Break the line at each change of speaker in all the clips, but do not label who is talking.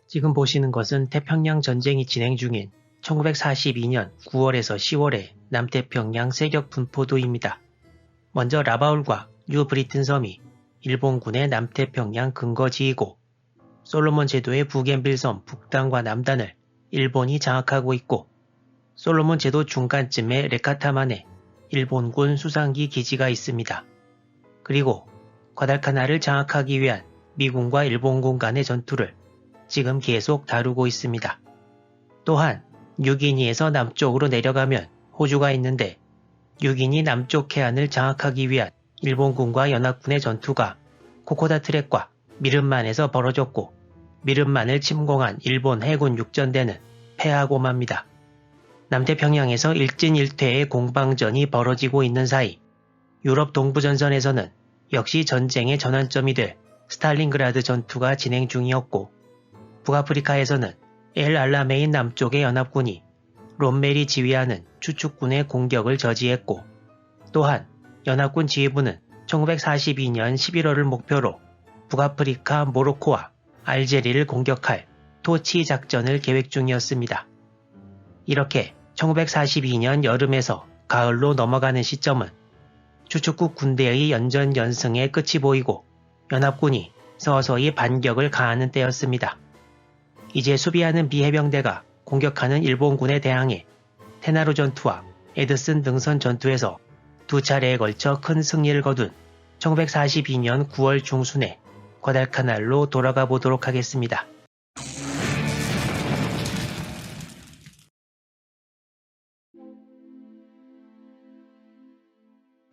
지금 보시는 것은 태평양 전쟁이 진행 중인 1942년 9월에서 10월의 남태평양 세격 분포도입니다. 먼저 라바울과 뉴브리튼 섬이 일본군의 남태평양 근거지이고 솔로몬 제도의 부겐빌섬 북단과 남단을 일본이 장악하고 있고 솔로몬 제도 중간쯤에 레카타만에 일본군 수상기 기지가 있습니다. 그리고 과달카나를 장악하기 위한 미군과 일본군 간의 전투를 지금 계속 다루고 있습니다. 또한 뉴기니에서 남쪽으로 내려가면 호주가 있는데 뉴기니 남쪽 해안을 장악하기 위한 일본군과 연합군의 전투가 코코다 트랙과 미른만에서 벌어졌고 미른만을 침공한 일본 해군 육전대는 패하고 맙니다. 남태평양에서 일진일퇴의 공방전이 벌어지고 있는 사이 유럽 동부전선에서는 역시 전쟁의 전환점이 될 스탈린그라드 전투가 진행 중이었고 북아프리카에서는 엘 알라메인 남쪽의 연합군이 롬멜이 지휘하는 추축군의 공격을 저지했고 또한 연합군 지휘부는 1942년 11월을 목표로 북아프리카 모로코와 알제리를 공격할 토치 작전을 계획 중이었습니다. 이렇게 1942년 여름에서 가을로 넘어가는 시점은 추축국 군대의 연전연승의 끝이 보이고 연합군이 서서히 반격을 가하는 때였습니다. 이제 수비하는 비해병대가 공격하는 일본군에 대항해 테나루 전투와 에드슨 등선 전투에서 두 차례에 걸쳐 큰 승리를 거둔 1942년 9월 중순에 과달카날로 돌아가 보도록 하겠습니다.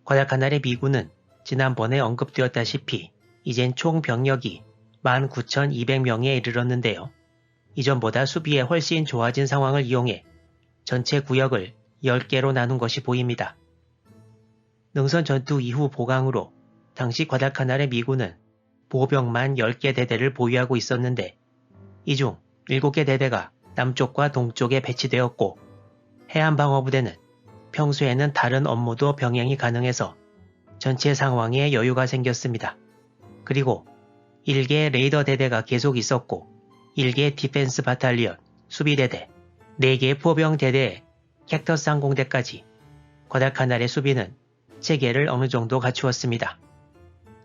과달카날의 미군은 지난번에 언급되었다시피 이젠 총 병력이 19,200명에 이르렀는데요. 이전보다 수비에 훨씬 좋아진 상황을 이용해 전체 구역을 10개로 나눈 것이 보입니다. 능선 전투 이후 보강으로 당시 과달카날의 미군은 보병만 10개 대대를 보유하고 있었는데 이 중 7개 대대가 남쪽과 동쪽에 배치되었고 해안방어부대는 평소에는 다른 업무도 병행이 가능해서 전체 상황에 여유가 생겼습니다. 그리고 1개 레이더 대대가 계속 있었고 1개 디펜스 바탈리언, 수비대대, 4개 포병 대대에 캡터스 항공대까지 과달카날의 수비는 체계를 어느 정도 갖추었습니다.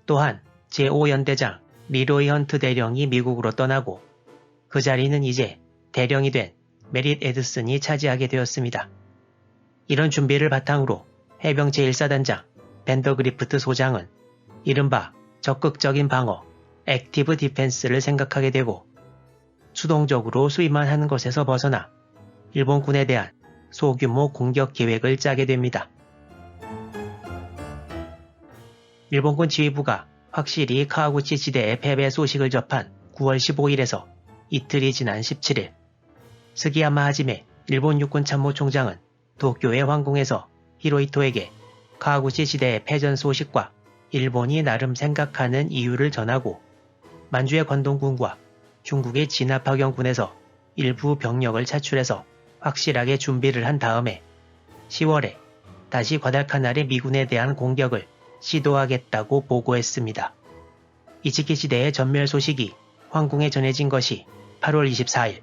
또한 제5연대장 리로이 헌트 대령이 미국으로 떠나고 그 자리는 이제 대령이 된 메릿 에드슨이 차지하게 되었습니다. 이런 준비를 바탕으로 해병 제1사단장 밴더그리프트 소장은 이른바 적극적인 방어, 액티브 디펜스를 생각하게 되고 수동적으로 수비만 하는 것에서 벗어나 일본군에 대한 소규모 공격 계획을 짜게 됩니다. 일본군 지휘부가 확실히 카와구치 지대의 패배 소식을 접한 9월 15일에서 이틀이 지난 17일 스기야마 하지메 일본 육군 참모총장은 도쿄의 황궁에서 히로히토에게 카와구치 지대의 패전 소식과 일본이 나름 생각하는 이유를 전하고 만주의 관동군과 중국의 진압학영군에서 일부 병력을 차출해서 확실하게 준비를 한 다음에 10월에 다시 과달카날의 미군에 대한 공격을 시도하겠다고 보고했습니다. 이치키 시대의 전멸 소식이 황궁에 전해진 것이 8월 24일.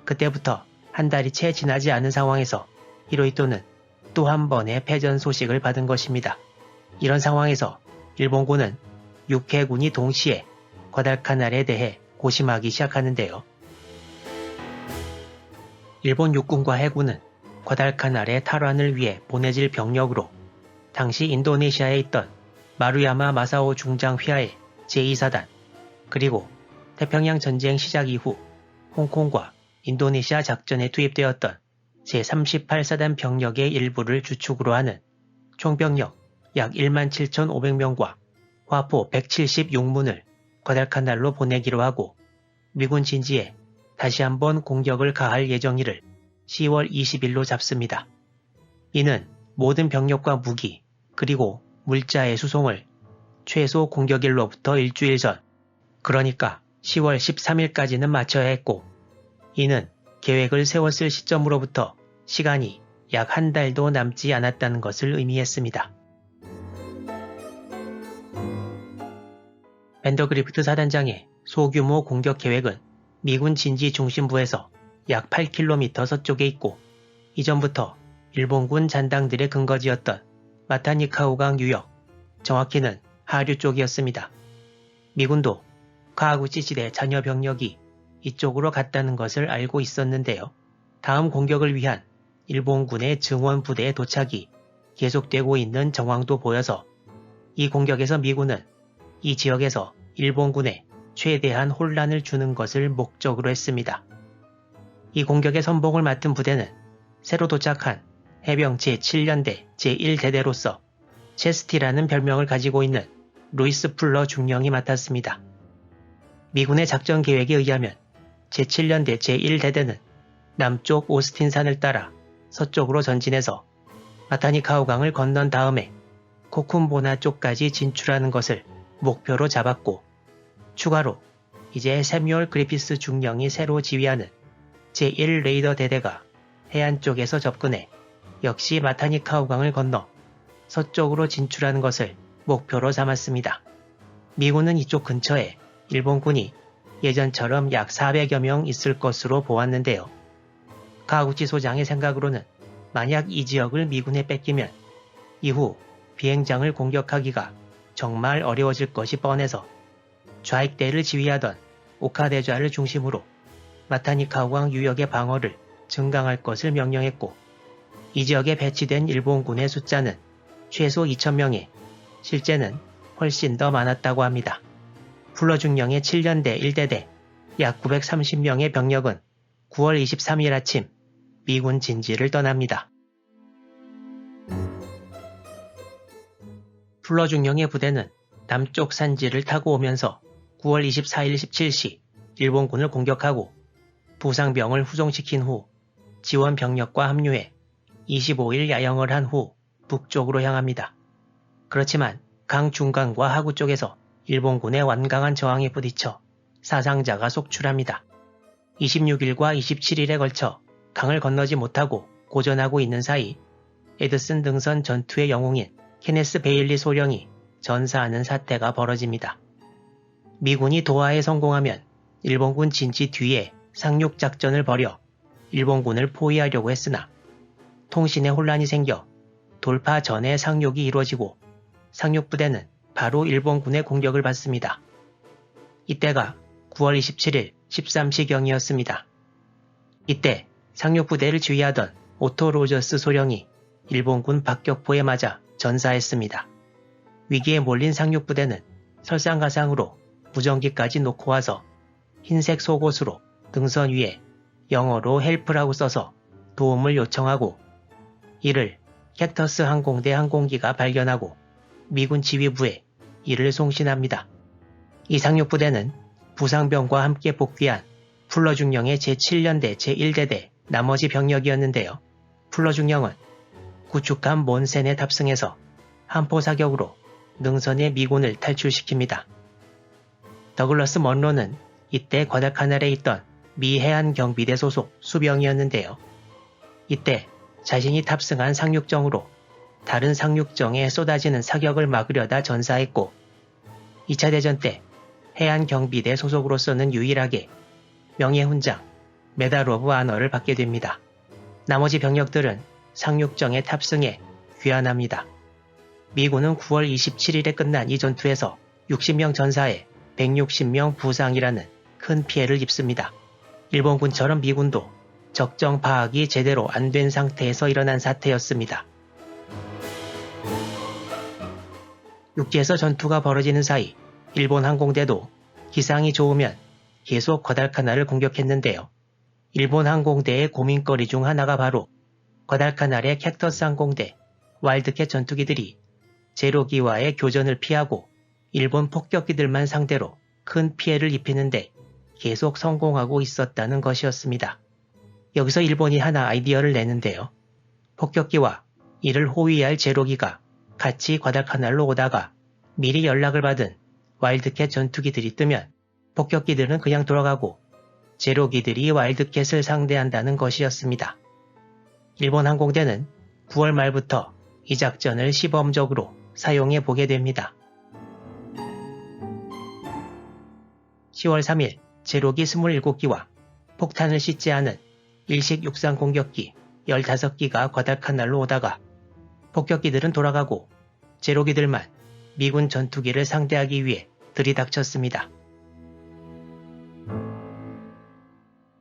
그때부터 한 달이 채 지나지 않은 상황에서 히로히토는 또 한 번의 패전 소식을 받은 것입니다. 이런 상황에서 일본군은 6해군이 동시에 과달카날에 대해 고심하기 시작하는데요. 일본 육군과 해군은 과달카날의 탈환을 위해 보내질 병력으로 당시 인도네시아에 있던 마루야마 마사오 중장 휘하의 제2사단 그리고 태평양 전쟁 시작 이후 홍콩과 인도네시아 작전에 투입되었던 제38사단 병력의 일부를 주축으로 하는 총병력 약 17,500명과 화포 176문을 과달카날로 보내기로 하고 미군 진지에 다시 한번 공격을 가할 예정일을 10월 20일로 잡습니다. 이는 모든 병력과 무기 그리고 물자의 수송을 최소 공격일로부터 일주일 전 그러니까 10월 13일까지는 마쳐야 했고 이는 계획을 세웠을 시점으로부터 시간이 약 한 달도 남지 않았다는 것을 의미했습니다. 밴더그리프트 사단장의 소규모 공격 계획은 미군 진지 중심부에서 약 8km 서쪽에 있고 이전부터 일본군 잔당들의 근거지였던 마타니카우강 유역, 정확히는 하류 쪽이었습니다. 미군도 카와구치 지대 잔여 병력이 이쪽으로 갔다는 것을 알고 있었는데요. 다음 공격을 위한 일본군의 증원 부대의 도착이 계속되고 있는 정황도 보여서 이 공격에서 미군은 이 지역에서 일본군에 최대한 혼란을 주는 것을 목적으로 했습니다. 이 공격의 선봉을 맡은 부대는 새로 도착한 해병 제7연대 제1대대로서 체스티라는 별명을 가지고 있는 루이스 풀러 중령이 맡았습니다. 미군의 작전 계획에 의하면 제7연대 제1대대는 남쪽 오스틴산을 따라 서쪽으로 전진해서 마타니카우강을 건넌 다음에 코쿤보나 쪽까지 진출하는 것을 목표로 잡았고 추가로 이제 새뮤얼 그리피스 중령이 새로 지휘하는 제1 레이더 대대가 해안 쪽에서 접근해 역시 마타니카우강을 건너 서쪽으로 진출하는 것을 목표로 삼았습니다. 미군은 이쪽 근처에 일본군이 예전처럼 약 400여 명 있을 것으로 보았는데요. 카와구치 소장의 생각으로는 만약 이 지역을 미군에 뺏기면 이후 비행장을 공격하기가 정말 어려워질 것이 뻔해서 좌익대를 지휘하던 오카대좌를 중심으로 마타니카우강 유역의 방어를 증강할 것을 명령했고 이 지역에 배치된 일본군의 숫자는 최소 2,000명에 실제는 훨씬 더 많았다고 합니다. 풀러 중령의 7연대 1대대 약 930명의 병력은 9월 23일 아침 미군 진지를 떠납니다. 풀러 중령의 부대는 남쪽 산지를 타고 오면서 9월 24일 17시 일본군을 공격하고 부상병을 후송시킨 후 지원 병력과 합류해 25일 야영을 한 후 북쪽으로 향합니다. 그렇지만 강 중간과 하구 쪽에서 일본군의 완강한 저항에 부딪혀 사상자가 속출합니다. 26일과 27일에 걸쳐 강을 건너지 못하고 고전하고 있는 사이 에드슨 등선 전투의 영웅인 케네스 베일리 소령이 전사하는 사태가 벌어집니다. 미군이 도하에 성공하면 일본군 진지 뒤에 상륙작전을 벌여 일본군을 포위하려고 했으나 통신에 혼란이 생겨 돌파 전에 상륙이 이루어지고 상륙부대는 바로 일본군의 공격을 받습니다. 이때가 9월 27일 13시경이었습니다. 이때 상륙부대를 지휘하던 오토 로저스 소령이 일본군 박격포에 맞아 전사했습니다. 위기에 몰린 상륙부대는 설상가상으로 무전기까지 놓고 와서 흰색 속옷으로 등선 위에 영어로 헬프라고 써서 도움을 요청하고 이를 캡터스 항공대 항공기가 발견하고 미군 지휘부에 이를 송신합니다. 이 상륙부대는 부상병과 함께 복귀한 풀러 중령의 제7연대 제1대대 나머지 병력이었는데요. 풀러 중령은 구축함 몬센에 탑승해서 함포 사격으로 능선의 미군을 탈출시킵니다. 더글러스 먼로는 이때 과다카날에 있던 미 해안 경비대 소속 수병이었는데요. 이때 자신이 탑승한 상륙정으로 다른 상륙정에 쏟아지는 사격을 막으려다 전사했고 2차 대전 때 해안 경비대 소속으로서는 유일하게 명예훈장 메달 오브 아너를 받게 됩니다. 나머지 병력들은 상륙정에 탑승해 귀환합니다. 미군은 9월 27일에 끝난 이 전투에서 60명 전사에 160명 부상이라는 큰 피해를 입습니다. 일본군처럼 미군도 적정 파악이 제대로 안 된 상태에서 일어난 사태였습니다. 육지에서 전투가 벌어지는 사이 일본 항공대도 기상이 좋으면 계속 과달카날을 공격했는데요. 일본 항공대의 고민거리 중 하나가 바로 과달카날의 캡터스 항공대 와일드캣 전투기들이 제로기와의 교전을 피하고 일본 폭격기들만 상대로 큰 피해를 입히는데 계속 성공하고 있었다는 것이었습니다. 여기서 일본이 하나 아이디어를 내는데요. 폭격기와 이를 호위할 제로기가 같이 과달카날로 오다가 미리 연락을 받은 와일드캣 전투기들이 뜨면 폭격기들은 그냥 돌아가고 제로기들이 와일드캣을 상대한다는 것이었습니다. 일본 항공대는 9월 말부터 이 작전을 시범적으로 사용해 보게 됩니다. 10월 3일 제로기 27기와 폭탄을 싣지 않은 일식 육상 공격기 15기가 과달카날로 오다가 폭격기들은 돌아가고 제로기들만 미군 전투기를 상대하기 위해 들이닥쳤습니다.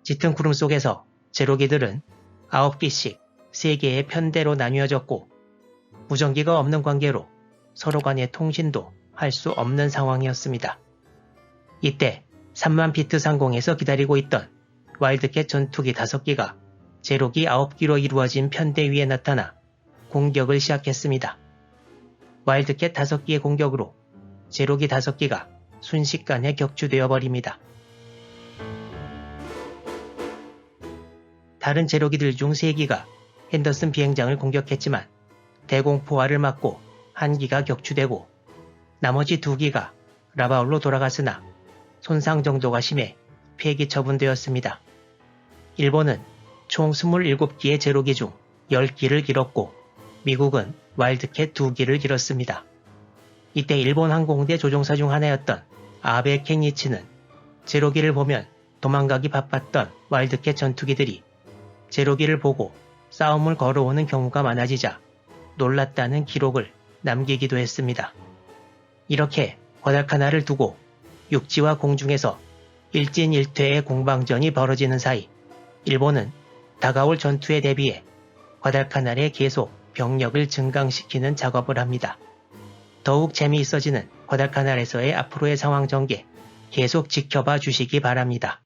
짙은 구름 속에서 제로기들은 9기씩 3개의 편대로 나뉘어졌고 무전기가 없는 관계로 서로 간의 통신도 할 수 없는 상황이었습니다. 이때 3만 피트 상공에서 기다리고 있던 와일드캣 전투기 5기가 제로기 9기로 이루어진 편대 위에 나타나 공격을 시작했습니다. 와일드캣 5기의 공격으로 제로기 5기가 순식간에 격추되어 버립니다. 다른 제로기들 중 3기가 핸더슨 비행장을 공격했지만 대공포화를 맞고 1기가 격추되고 나머지 2기가 라바울로 돌아갔으나 손상 정도가 심해 폐기 처분되었습니다. 일본은 총 27기의 제로기 중 10기를 잃었고 미국은 와일드캣 2기를 잃었습니다. 이때 일본 항공대 조종사 중 하나였던 아베 켄니치는 제로기를 보면 도망가기 바빴던 와일드캣 전투기들이 제로기를 보고 싸움을 걸어오는 경우가 많아지자 놀랐다는 기록을 남기기도 했습니다. 이렇게 과달카날을 두고 육지와 공중에서 일진일퇴의 공방전이 벌어지는 사이 일본은 다가올 전투에 대비해 과달카날에 계속 병력을 증강시키는 작업을 합니다. 더욱 재미있어지는 과달카날에서의 앞으로의 상황 전개 계속 지켜봐 주시기 바랍니다.